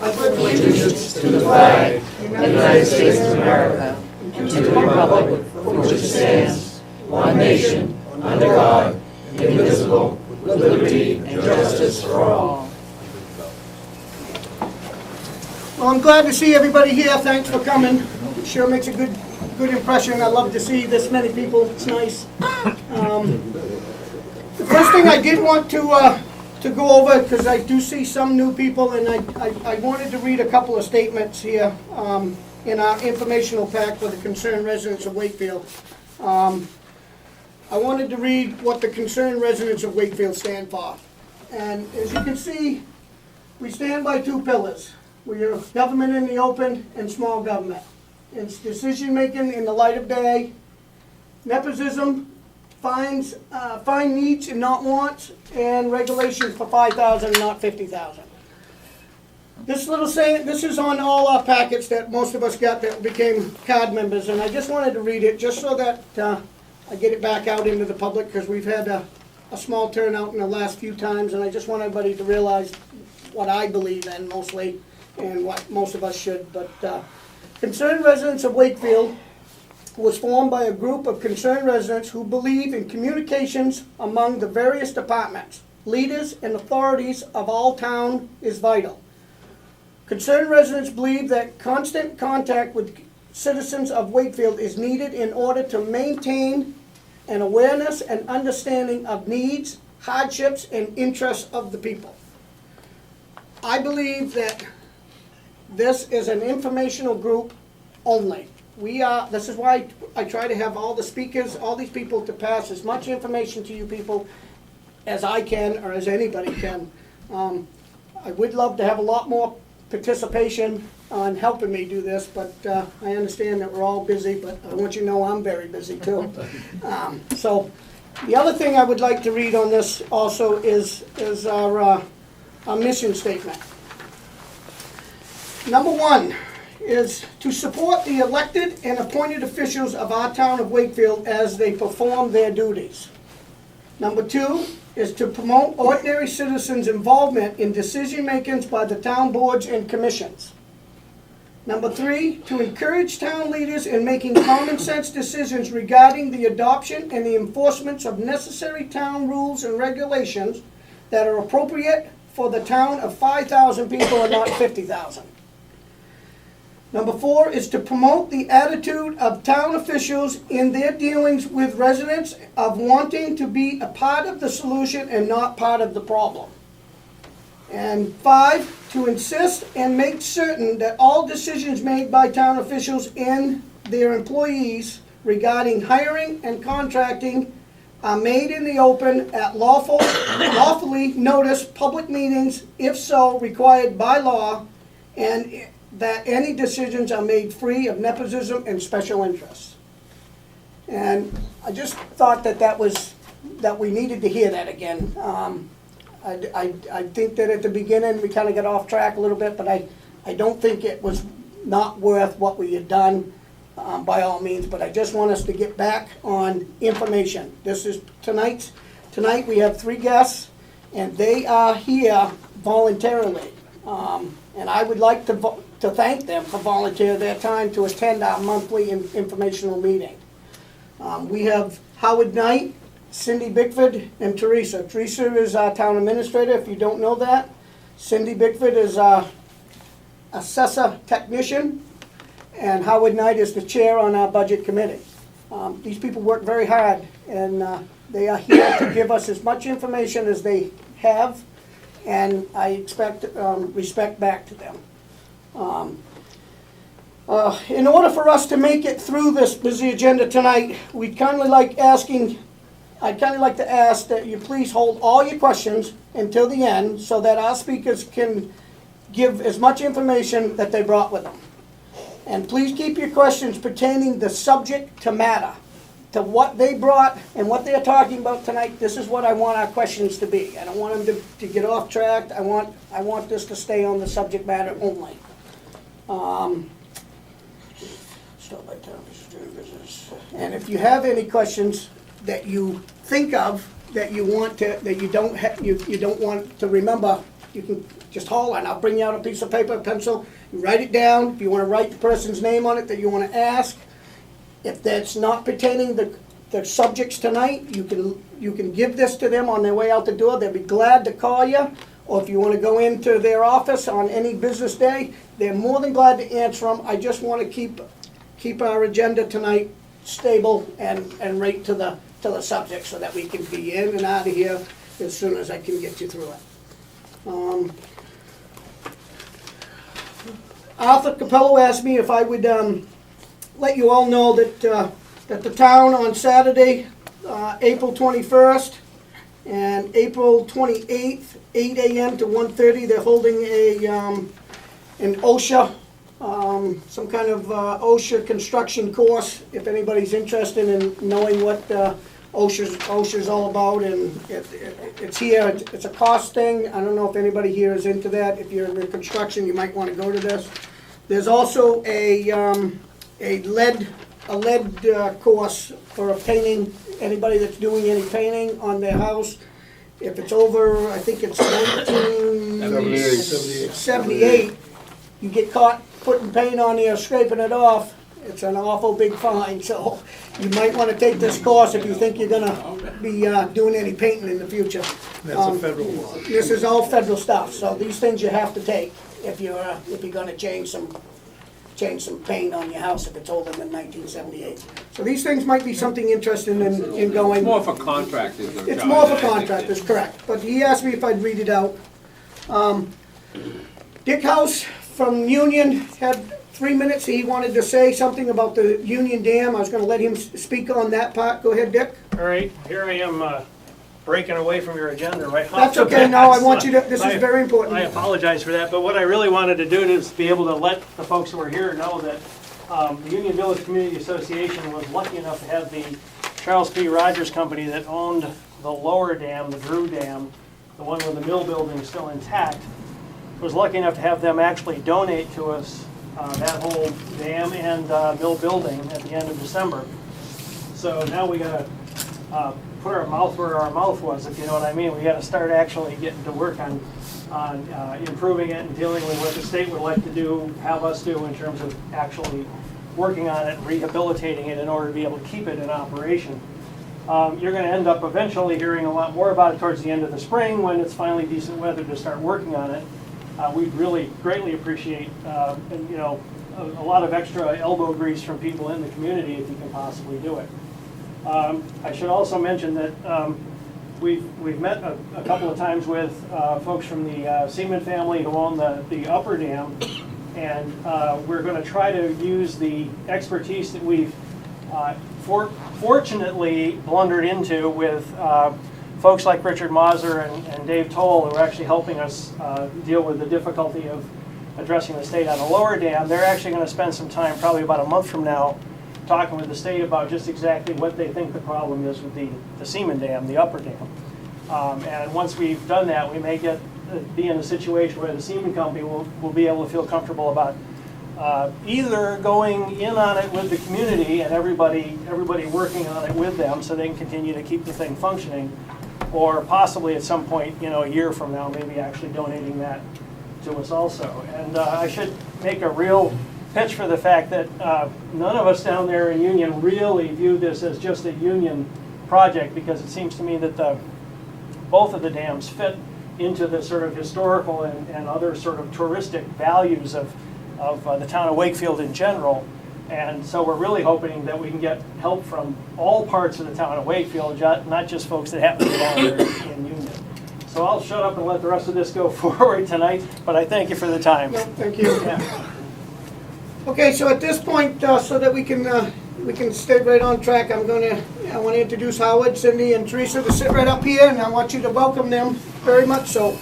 I pledge allegiance to the flag of the United States of America and to the republic for which it stands, one nation, under God, indivisible, with liberty and justice for all. Well, I'm glad to see everybody here. Thanks for coming. It sure makes a good impression. I love to see this many people. It's nice. The first thing I did want to go over, because I do see some new people, and I wanted to read a couple of statements here in our informational pack for the concerned residents of Wakefield. I wanted to read what the concerned residents of Wakefield stand for. And as you can see, we stand by two pillars. We are government in the open and small government. It's decision-making in the light of day, nepotism, fines, fine needs and not wants, and regulations for 5,000 and not 50,000. This little saying, this is on all our packets that most of us got that became card members, and I just wanted to read it just so that I get it back out into the public, because we've had a small turnout in the last few times, and I just want everybody to realize what I believe in mostly, and what most of us should. But concerned residents of Wakefield was formed by a group of concerned residents who believe in communications among the various departments, leaders, and authorities of all town is vital. Concerned residents believe that constant contact with citizens of Wakefield is needed in order to maintain an awareness and understanding of needs, hardships, and interests of the people. I believe that this is an informational group only. This is why I try to have all the speakers, all these people, to pass as much information to you people as I can, or as anybody can. I would love to have a lot more participation on helping me do this, but I understand that we're all busy, but I want you to know I'm very busy too. So the other thing I would like to read on this also is our mission statement. Number one is to support the elected and appointed officials of our town of Wakefield as they perform their duties. Number two is to promote ordinary citizens' involvement in decision-making by the town boards and commissions. Number three, to encourage town leaders in making common sense decisions regarding the adoption and the enforcement of necessary town rules and regulations that are appropriate for the town of 5,000 people and not 50,000. Number four is to promote the attitude of town officials in their dealings with residents of wanting to be a part of the solution and not part of the problem. And five, to insist and make certain that all decisions made by town officials and their employees regarding hiring and contracting are made in the open at lawfully noticed public meetings, if so required by law, and that any decisions are made free of nepotism and special interests. And I just thought that we needed to hear that again. I think that at the beginning we kind of got off track a little bit, but I don't think it was not worth what we had done by all means, but I just want us to get back on information. This is tonight we have three guests, and they are here voluntarily. And I would like to thank them for volunteering their time to attend our monthly informational meeting. We have Howard Knight, Cindy Bickford, and Teresa. Teresa is our town administrator, if you don't know that. Cindy Bickford is our assessor technician, and Howard Knight is the chair on our budget committee. These people work very hard, and they are here to give us as much information as they have, and I expect respect back to them. In order for us to make it through this busy agenda tonight, I'd kind of like to ask that you please hold all your questions until the end so that our speakers can give as much information that they brought with them. And please keep your questions pertaining the subject to matter, to what they brought and what they're talking about tonight. This is what I want our questions to be. I don't want them to get off track. I want this to stay on the subject matter only. And if you have any questions that you think of that you want to, that you don't want to remember you can just holler, and I'll bring you out a piece of paper, a pencil, you write it down. If you wanna write the person's name on it that you wanna ask, if that's not pertaining the subjects tonight, you can give this to them on their way out the door. They'll be glad to call you. Or if you want to go into their office on any business day, they're more than glad to answer them. I just want to keep our agenda tonight stable and right to the subject so that we can be in and out of here as soon as I can get you through it. Arthur Capello asked me if I would let you all know that the town on Saturday, April 21st and April 28th, 8 a.m. to 1:30, they're holding an OSHA, some kind of OSHA construction course. If anybody's interested in knowing what OSHA's all about, and it's here. It's a cost thing. I don't know if anybody here is into that. If you're in construction, you might want to go to this. There's also a lead course for painting, anybody that's doing any painting on their house. If it's over, I think it's 1978, you get caught putting paint on there, scraping it off, it's an awful big fine. So you might want to take this course if you think you're gonna be doing any painting in the future. That's a federal law. This is all federal stuff, so these things you have to take if you're gonna change some paint on your house if it's older than 1978. So these things might be something interesting in going. It's more for contractors. though, It's John. more for I think contractors, correct. But he asked me if I'd read it out. Dick House from Union had 3 minutes. He wanted to say something about the Union Dam. I was gonna let him speak on that part. Go ahead, Dick. All right, here I am breaking away from your agenda right off That's the okay, bat. no, I want you to, this I- is very important. I apologize for that, but what I really wanted to do is be able to let the folks who are here know that the Union Village Community Association was lucky enough to have the Charles P. Rogers Company that owned the lower dam, the Drew Dam, the one with the mill building still intact, was lucky enough to have them actually donate to us that whole dam and mill building at the end of December. So now we gotta put our mouth where our mouth was, if you know what I mean. We gotta start actually getting to work on improving it and dealing with what the state would like to do, have us do in terms of actually working on it and rehabilitating it in order to be able to keep it in operation. You're gonna end up eventually hearing a lot more about it towards the end of the spring when it's finally decent weather to start working on it. We'd really greatly appreciate, and, you know, a lot of extra elbow grease from people in the community if you can possibly do it. I should also mention that we've met a couple of times with folks from the Seaman family who own the upper dam, and we're going to try to use the expertise that we've fortunately blundered into with folks like Richard Mazur and Dave Toll, who are actually helping us deal with the difficulty of addressing the state on the lower dam. They're actually going to spend some time, probably about a month from now, talking with the state about just exactly what they think the problem is with the Seaman Dam, the upper dam. And once we've done that, we may be in a situation where the Seaman Company will be able to feel comfortable about either going in on it with the community and everybody working on it with them so they can continue to keep the thing functioning, or possibly at some point, you know, a year from now, maybe actually donating that to us also. And I should make a real pitch for the fact that none of us down there in Union really view this as just a Union project, because it seems to me that both of the dams fit into the sort of historical and other sort of touristic values of the town of Wakefield in general. And so we're really hoping that we can get help from all parts of the town of Wakefield, not just folks that happen to be down there in Union. So I'll shut up and let the rest of this go forward tonight, but I thank you for the time. No, thank you. Yeah. Okay, so at this point, so that we can stay right on track, I want to introduce Howard, Cindy, and Teresa to sit right up here, and I want you to welcome them very much so.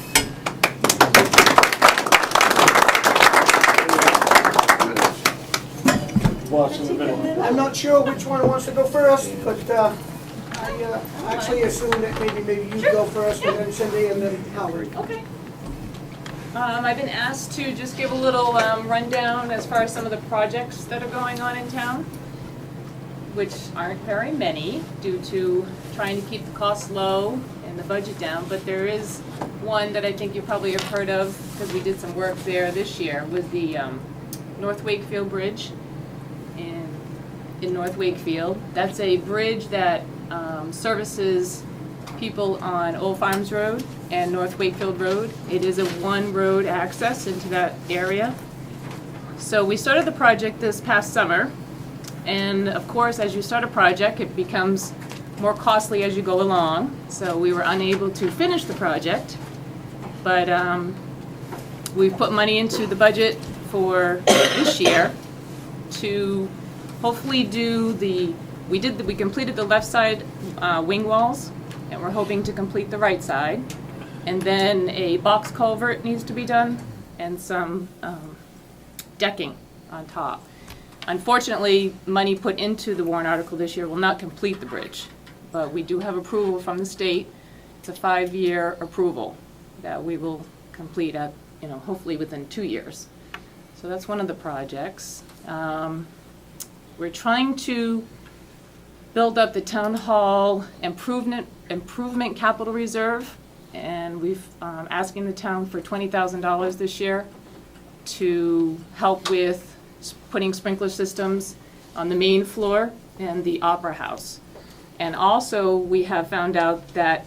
I'm not sure which one wants to go first, but I actually assume that maybe you go first, and then Cindy, and then Howard. Okay. I've been asked to just give a little rundown as far as some of the projects that are going on in town, which aren't very many due to trying to keep the costs low and the budget down, but there is one that I think you probably have heard of, because we did some work there this year, was the North Wakefield Bridge in North Wakefield. That's a bridge that services people on Old Farms Road and North Wakefield Road. It is a one-road access into that area. So we started the project this past summer, and of course, as you start a project, it becomes more costly as you go along. So we were unable to finish the project, but we've put money into the budget for this year to hopefully do we completed the left side wing walls, and we're hoping to complete the right side. And then a box culvert needs to be done, and some decking on top. Unfortunately, money put into the warrant article this year will not complete the bridge, but we do have approval from the state. It's a 5-year approval that we will complete at, hopefully within 2 years. So that's one of the projects. We're trying to build up the town hall improvement capital reserve, and we've asking the town for $20,000 this year to help with putting sprinkler systems on the main floor and the opera house. And also, we have found out that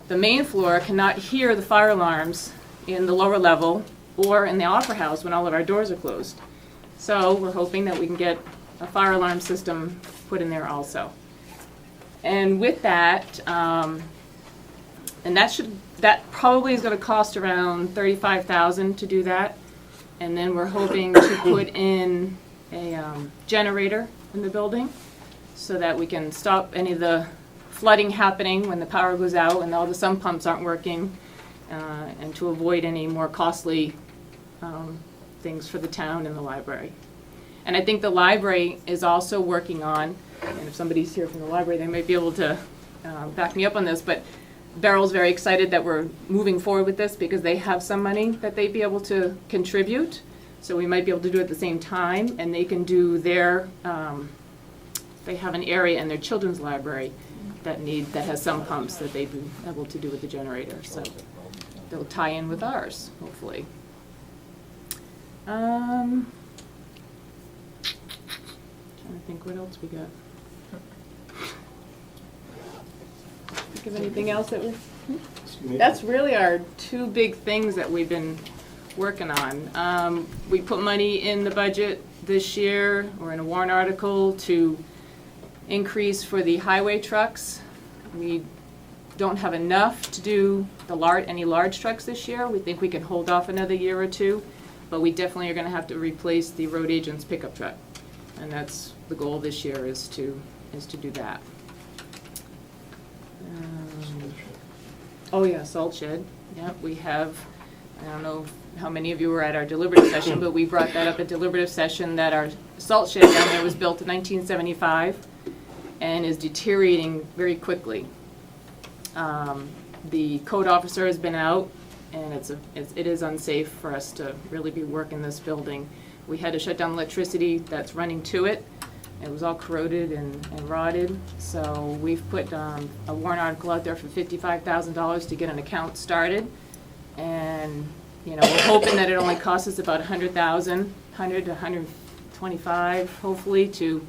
the main floor cannot hear the fire alarms in the lower level or in the opera house when all of our doors are closed. So we're hoping that we can get a fire alarm system put in there also. And with that, and that probably is going to cost around $35,000 to do that. And then we're hoping to put in a generator in the building so that we can stop any of the flooding happening when the power goes out and all the sump pumps aren't working, and to avoid any more costly things for the town and the library. And I think the library is also working on, and if somebody's here from the library, they might be able to back me up on this, but Beryl's very excited that we're moving forward with this because they have some money that they'd be able to contribute. So we might be able to do it at the same time, and they can do their, they have an area in their children's library that has some pumps that they'd be able to do with the generator. So they'll tie in with ours, hopefully. Trying to think what else we got. Think of anything else that that's really our two big things that we've been working on. We put money in the budget this year, or in a warrant article, to increase for the highway trucks. We don't have enough to do any large trucks this year. We think we can hold off another year or two, but we definitely are going to have to replace the road agent's pickup truck, and that's the goal this year, is to do that. Oh yeah, salt shed. Yeah, we have, I don't know how many of you were at our deliberative session, but we brought that up at deliberative session, that our salt shed down there was built in 1975 and is deteriorating very quickly. The code officer has been out, and it is unsafe for us to really be working this building. We had to shut down electricity that's running to it. It was all corroded and rotted, so we've put a warrant article out there for $55,000 to get an account started, and we're hoping that it only costs us about $100,000, $100 to $125,000, hopefully, to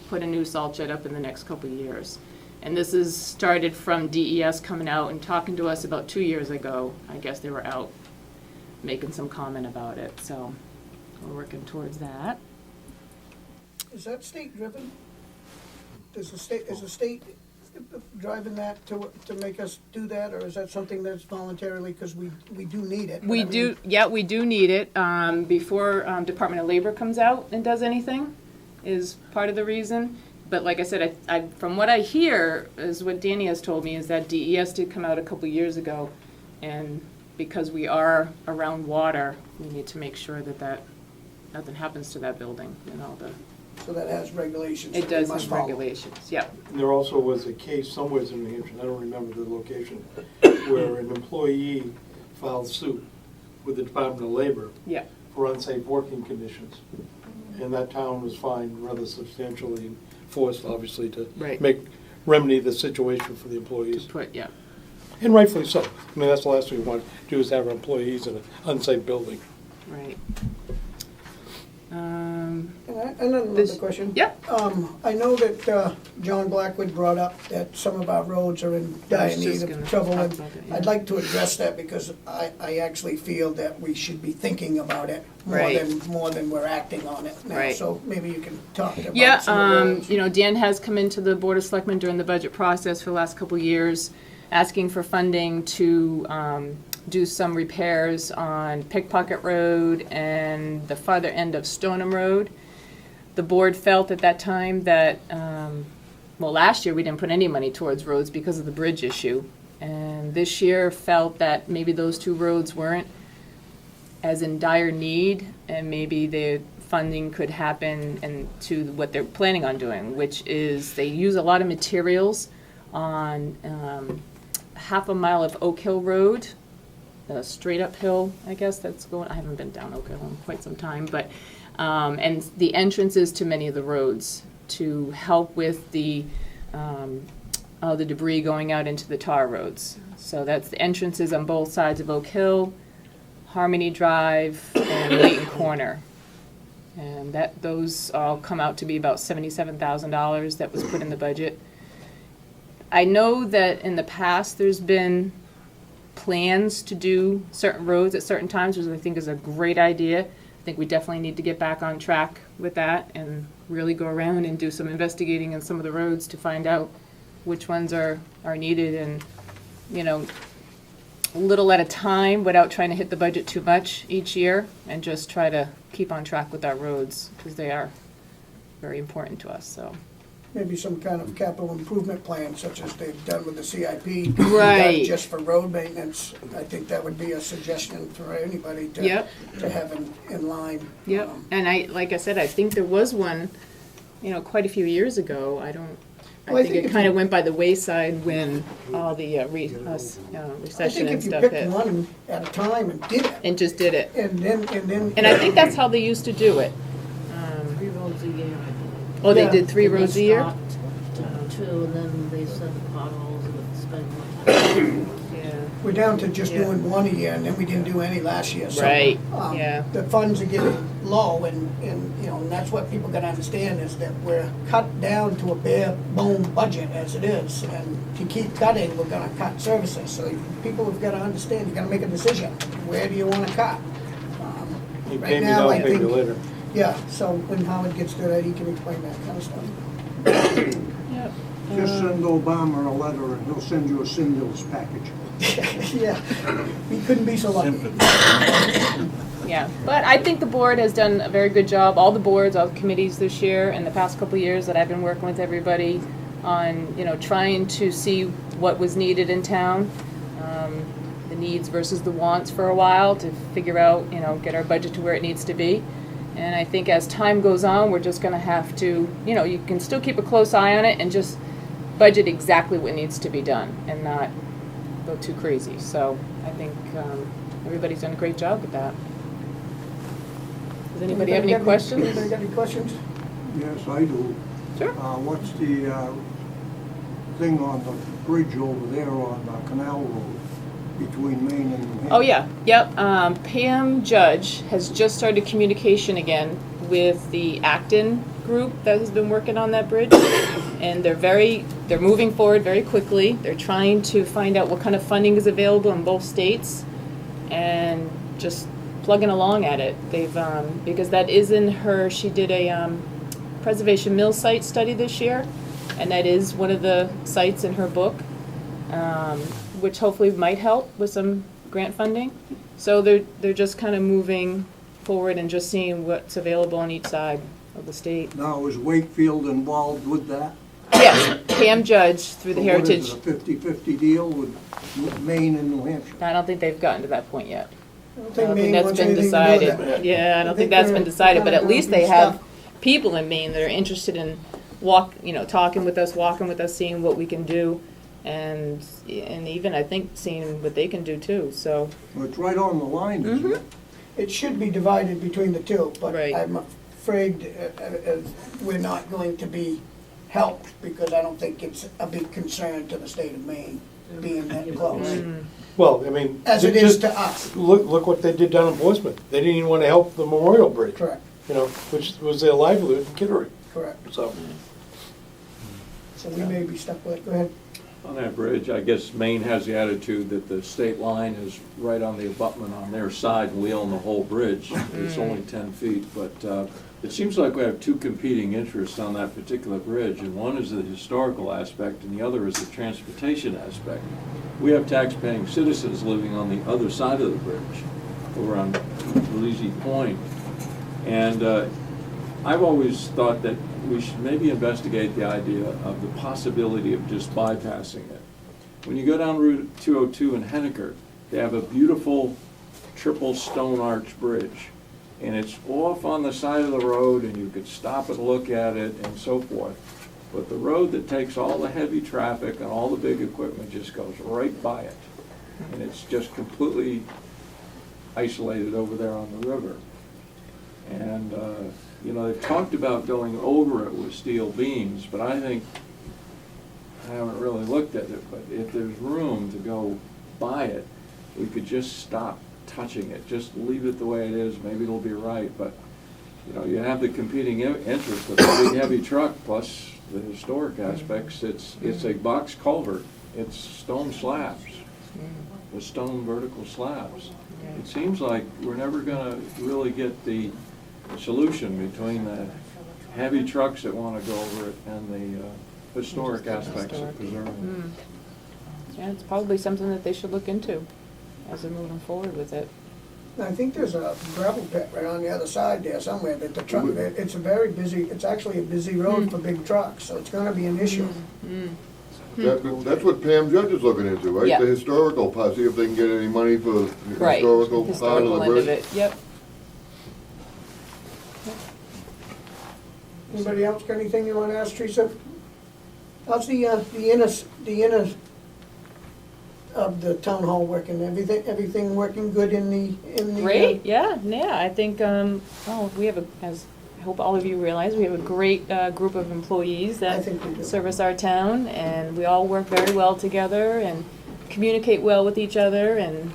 put a new salt shed up in the next couple of years. And this is started from DES coming out and talking to us about 2 years ago. I guess they were out making some comment about it, so we're working towards that. Is that state driven? Is the state driving that to make us do that, or is that something that's voluntarily, because we do need it? We do need it. Before Department of Labor comes out and does anything is part of the reason. But like I said, I from what I hear, is what Danny has told me, is that DES did come out a couple years ago, and because we are around water, we need to make sure that nothing happens to that building and all the. So that has regulations. It does have regulations, yeah. And there also was a case somewhere in New Hampshire, I don't remember the location, where an employee filed suit with the Department of Labor for unsafe working conditions. And that town was fined rather substantially and forced, obviously, to remedy the situation for the employees. And rightfully so. I mean, that's the last thing we want to do is have our employees in an unsafe building. Right. And another This- question. Yep. I know that John Blackwood brought up that some of our roads are in I dire was need just of gonna trouble, talk and about it, yeah. I'd like to address that because I actually feel that we should be thinking about it Right. more than we're acting on it now. Right. So maybe you can talk about Yeah, some of the roads. you know, Dan has come into the Board of Selectmen during the budget process for the last couple of years, asking for funding to do some repairs on Pickpocket Road and the farther end of Stoneham Road. The board felt at that time that, well, last year we didn't put any money towards roads because of the bridge issue. And this year felt that maybe those two roads weren't as in dire need, and maybe the funding could happen and to what they're planning on doing, which is they use a lot of materials on half a mile of Oak Hill Road, straight uphill, I guess that's going, I haven't been down Oak Hill in quite some time, but, and the entrances to many of the roads to help with the debris going out into the tar roads. So that's the entrances on both sides of Oak Hill, Harmony Drive, and Layton Corner. And those all come out to be about $77,000 that was put in the budget. I know that in the past, there's been plans to do certain roads at certain times, which I think is a great idea. I think we definitely need to get back on track with that and really go around and do some investigating in some of the roads to find out which ones are needed and, you know, a little at a time without trying to hit the budget too much each year and just try to keep on track with our roads because they are very important to us, so. Maybe some kind of capital improvement plan, such as they've done with the CIP. Right. Done just for road maintenance. I think that would be a suggestion for anybody Yep. to have in line. Yep, and like I said, I think there was one, you know, quite a few years ago. I Well, I think think it if kind of you- went by the wayside when all the I recession think and if you stuff picked hit. one at a time and did it, And just did it. and then. And I think that's how they used to do it. 3 roads a year, I believe. Oh, they Yeah. did 3 And they roads a year? stopped, 2, and then they said the potholes and it spent more time. Yeah. We're down to just Yeah. doing one a year, and then we didn't do any last year. So, Right, yeah. The funds are getting low, and, you know, and that's what people gotta understand, is that we're cut down to a bare bone budget as it is. And to keep cutting, we're gonna cut services. So people have gotta understand, you gotta make a decision. Where do you wanna cut? You Right pay me now, now, I pay me think- later. Yeah, so when Howard gets to that, he can explain that kind of stuff. Yep. Just send Obama a letter and he'll send you a stimulus package. Yeah, we couldn't be so lucky. Yeah, but I think the board has done a very good job, all the boards, all the committees this year, and the past couple of years that I've been working with everybody on, you know, trying to see what was needed in town, the needs versus the wants for a while, to figure out, you know, get our budget to where it needs to be. And I think as time goes on, we're just gonna have to, you know, you can still keep a close eye on it and just budget exactly what needs to be done and not go too crazy. So I think everybody's done a great job with that. Does anybody have any questions? Anybody got any questions? Yes, I do. Sure. What's the thing on the bridge over there on Canal Road between Maine and New Hampshire? Oh, yeah, yep. Pam Judge has just started communication again with the Acton group that has been working on that bridge. And they're moving forward very quickly. They're trying to find out what kind of funding is available in both states and just plugging along at it. They've, because that is in her, she did a preservation mill site study this year, and that is one of the sites in her book, which hopefully might help with some grant funding. So they're just kind of moving forward and just seeing what's available on each side of the state. Now, is Wakefield involved with that? Yes, Pam Judge through the So what Heritage. is it, a 50-50 deal with Maine and New Hampshire? I don't think they've gotten to that point yet. I don't I think don't think Maine that's wants been anything to do with decided. that. Yeah, I I don't think think that's been they're decided, but kinda at least going they through have stuff. people in Maine that are interested in talking with us, walking with us, seeing what we can do, and even, I think, seeing what they can do too, so. Well, it's right on the line, isn't it? It should be divided between the two, but Right. I'm afraid we're not going to be helped, because I don't think it's a big concern to the state of Maine. being that close, Well, I mean. as it is to us. Look what they did down in Portsmouth. They didn't even want to help the Memorial Bridge. Correct, You know, which was their livelihood in Kittery, correct. so. So we may be stuck with it. Go ahead. On that bridge, I guess Maine has the attitude that the state line is right on the abutment on their side, and we own the whole bridge. It's only 10 feet, but it seems like we have two competing interests on that particular bridge, and one is the historical aspect, and the other is the transportation aspect. We have tax-paying citizens living on the other side of the bridge, over on Belize Point, and I've always thought that we should maybe investigate the idea of the possibility of just bypassing it. When you go down Route 202 in Henniker, they have a beautiful triple stone arch bridge. And it's off on the side of the road, and you could stop and look at it and so forth. But the road that takes all the heavy traffic and all the big equipment just goes right by it. And it's just completely isolated over there on the river. And, you know, they've talked about going over it with steel beams, but I think, I haven't really looked at it, but if there's room to go by it, we could just stop touching it, just leave it the way it is, maybe it'll be right, but, you know, you have the competing interest of the big heavy truck plus the historic aspects. It's a box culvert, it's stone slabs, with stone vertical slabs. It seems like we're never gonna really get the solution between the heavy trucks that wanna go over it and the historic aspects of preserving it. Yeah, it's probably something that they should look into as they're moving forward with it. I think there's a gravel pit right on the other side there somewhere that the truck, it's a very busy, it's actually a busy road for big trucks, so it's gonna be an issue. That's what Pam Judge is looking into, right? Yeah. The historical part, see if they can get any money for the Right. historical part of Historical the end of bridge. it, yep. Anybody else got anything you wanna ask, Teresa? How's the inner of the town hall working? Everything working good in the? Great, yeah, I think, we have as I hope all of you realize, we have a great group of employees I that think we do. service our town, and we all work very well together and communicate well with each other and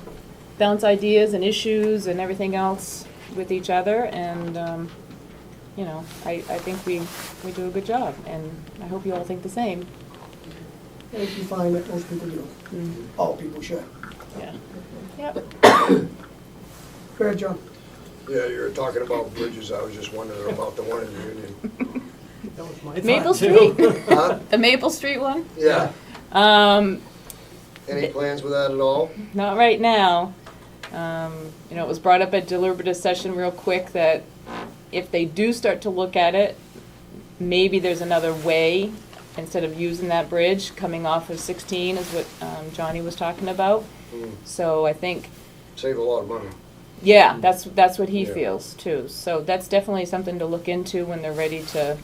bounce ideas and issues and everything else with each other, and, you know, I think we do a good job, and I hope you all think the same. I think you find that most people do. All people should. Yeah. Yep. Go ahead, John. Yeah, you were talking about bridges, I was just wondering about the one in Union. That was my Maple thought, too. Street, Huh? the Maple Street one? Yeah, Um, any plans with that at all? Not right now. You know, it was brought up at deliberative session real quick that if they do start to look at it, maybe there's another way, instead of using that bridge coming off of 16 is what Johnny was talking about. So I think, Save a lot of money. yeah, that's what he Yeah. feels too. So that's definitely something to look into when they're ready to,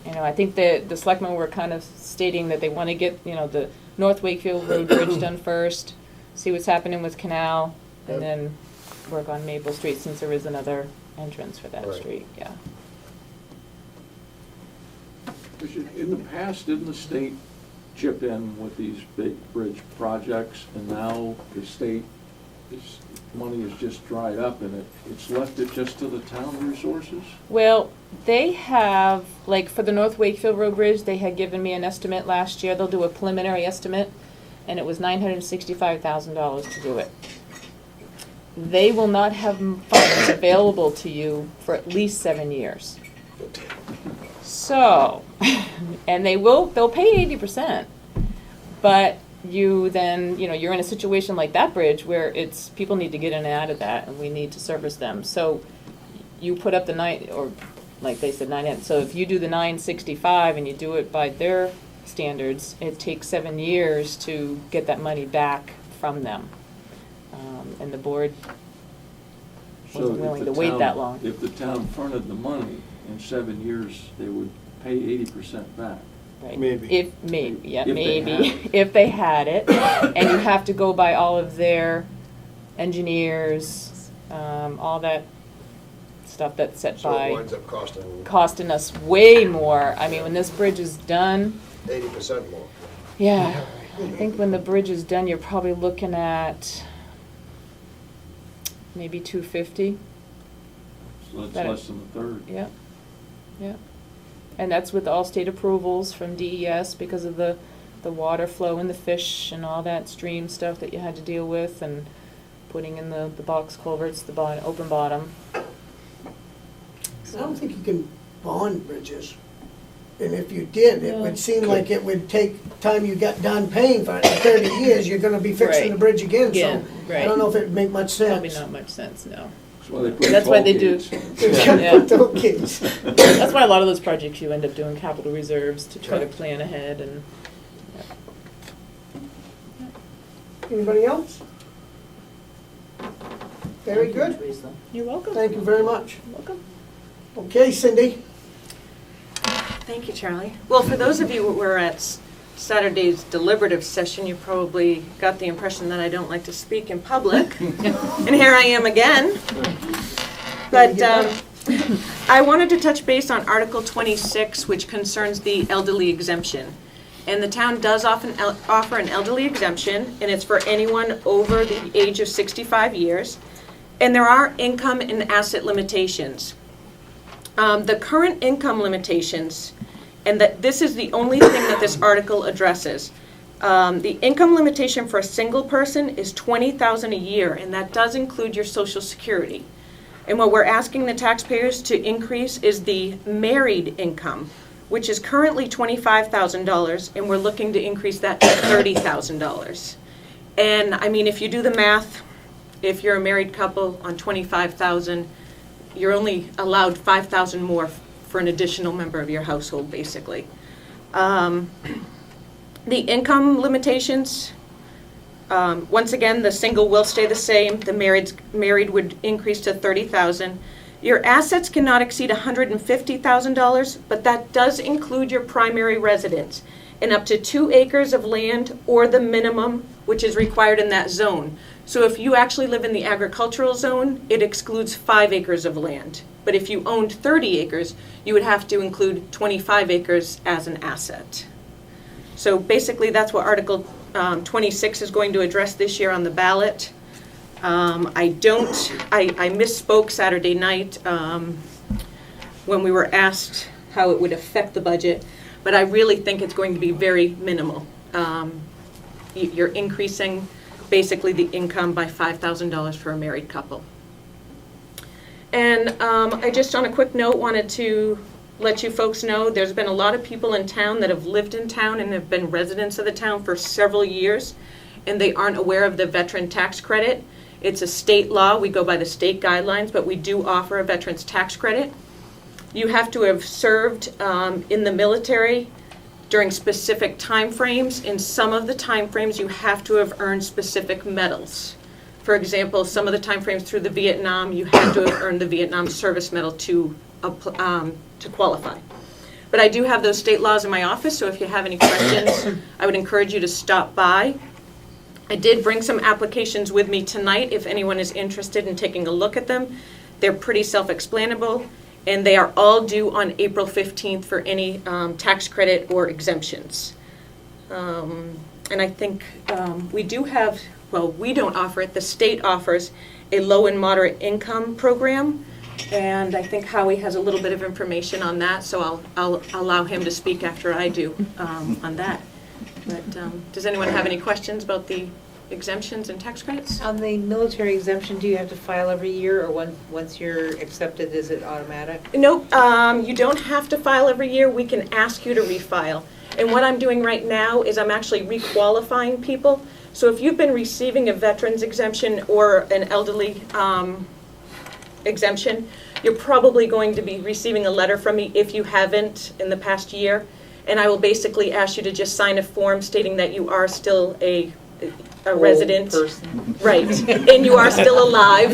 you know, I think the selectmen were kind of stating that they want to get, you know, the North Wakefield Road Bridge done first, see what's happening with Canal, and Yep. then work on Maple Street since there is another entrance for that Right. street, yeah. In the past, didn't the state chip in with these big bridge projects, and now the state, this money is just dried up, and it's left it just to the town resources? Well, they have, like for the North Wakefield Road Bridge, they had given me an estimate last year. They'll do a preliminary estimate, and it was $965,000 to do it. They will not have funds available to you for at least 7 years. So, and they'll pay 80%, but you then, you know, you're in a situation like that bridge where it's, people need to get in and out of that, and we need to service them. So you put up the like they said, 9, so if you do the 965 and you do it by their standards, it takes 7 years to get that money back from them. And the board So wasn't if willing the to wait town- that long. If the town fronted the money, in 7 years, they would pay 80% back. Right. Maybe. If they had it. if they had it, and you have to go by all of their engineers, all that stuff that's set So it by, winds up costing us way more. I mean, when this bridge is done, 80% more. yeah, I think when the bridge is done, you're probably looking at maybe 250. So that's That- less than a third. Yeah, yeah. And that's with all state approvals from DES because of the water flow and the fish and all that stream stuff that you had to deal with, and putting in the box culverts, the open bottom. I don't think you can bond bridges. And if you did, it would seem like it would take time you got done paying for it. In 30 years, you're gonna be fixing the Right. bridge again, so Again, I right. don't know if it'd make much Probably sense. not much sense, no. That's why they put That's why toll they do. gates. Yeah. Put those kids. That's why a lot of those projects you end up doing capital reserves to try to plan ahead and. Anybody else? Very good. You're welcome. Thank you very much. Welcome. Okay, Cindy. Thank you, Charlie. Well, for those of you who were at Saturday's deliberative session, you probably got the impression that I don't like to speak in public. And here I am again. But I wanted to touch base on Article 26, which concerns the elderly exemption. And the town does offer an elderly exemption, and it's for anyone over the age of 65 years. And there are income and asset limitations. The current income limitations, and that this is the only thing that this article addresses. The income limitation for a single person is $20,000 a year, and that does include your Social Security. And what we're asking the taxpayers to increase is the married income, which is currently $25,000, and we're looking to increase that to $30,000. And I mean, if you do the math, if you're a married couple on $25,000, you're only allowed $5,000 more for an additional member of your household, basically. The income limitations, once again, the single will stay the same. The married would increase to $30,000. Your assets cannot exceed $150,000, but that does include your primary residence and up to 2 acres of land or the minimum which is required in that zone. So if you actually live in the agricultural zone, it excludes 5 acres of land. But if you owned 30 acres, you would have to include 25 acres as an asset. So basically that's what Article 26 is going to address this year on the ballot. I misspoke Saturday night when we were asked how it would affect the budget, but I really think it's going to be very minimal. You're increasing basically the income by $5,000 for a married couple. And I just on a quick note wanted to let you folks know there's been a lot of people in town that have lived in town and have been residents of the town for several years, and they aren't aware of the veteran tax credit. It's a state law. We go by the state guidelines, but we do offer a veteran's tax credit. You have to have served in the military during specific time frames. In some of the time frames, you have to have earned specific medals. For example, some of the time frames through the Vietnam, you had to have earned the Vietnam Service Medal to qualify. But I do have those state laws in my office, so if you have any questions, I would encourage you to stop by. I did bring some applications with me tonight if anyone is interested in taking a look at them. They're pretty self-explanable, and they are all due on April 15th for any tax credit or exemptions. And I think we do have, well, we don't offer it, the state offers a low and moderate income program, and I think Howie has a little bit of information on that, so I'll allow him to speak after I do on that. But does anyone have any questions about the exemptions and tax credits? On the military exemption, do you have to file every year, or once you're accepted, is it automatic? Nope, you don't have to file every year. We can ask you to refile. And what I'm doing right now is I'm actually requalifying people. So if you've been receiving a veteran's exemption or an elderly exemption, you're probably going to be receiving a letter from me if you haven't in the past year. And I will basically ask you to just sign a form stating that you are still a resident. Person. Right, and you are still alive.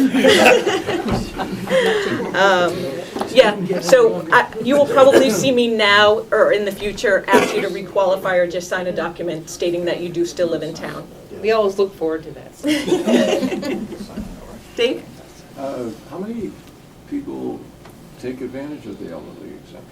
Yeah, so you will probably see me now or in the future ask you to requalify or just sign a document stating that you do still live in town. We always look forward to that. Dave? How many people take advantage of the elderly exemption?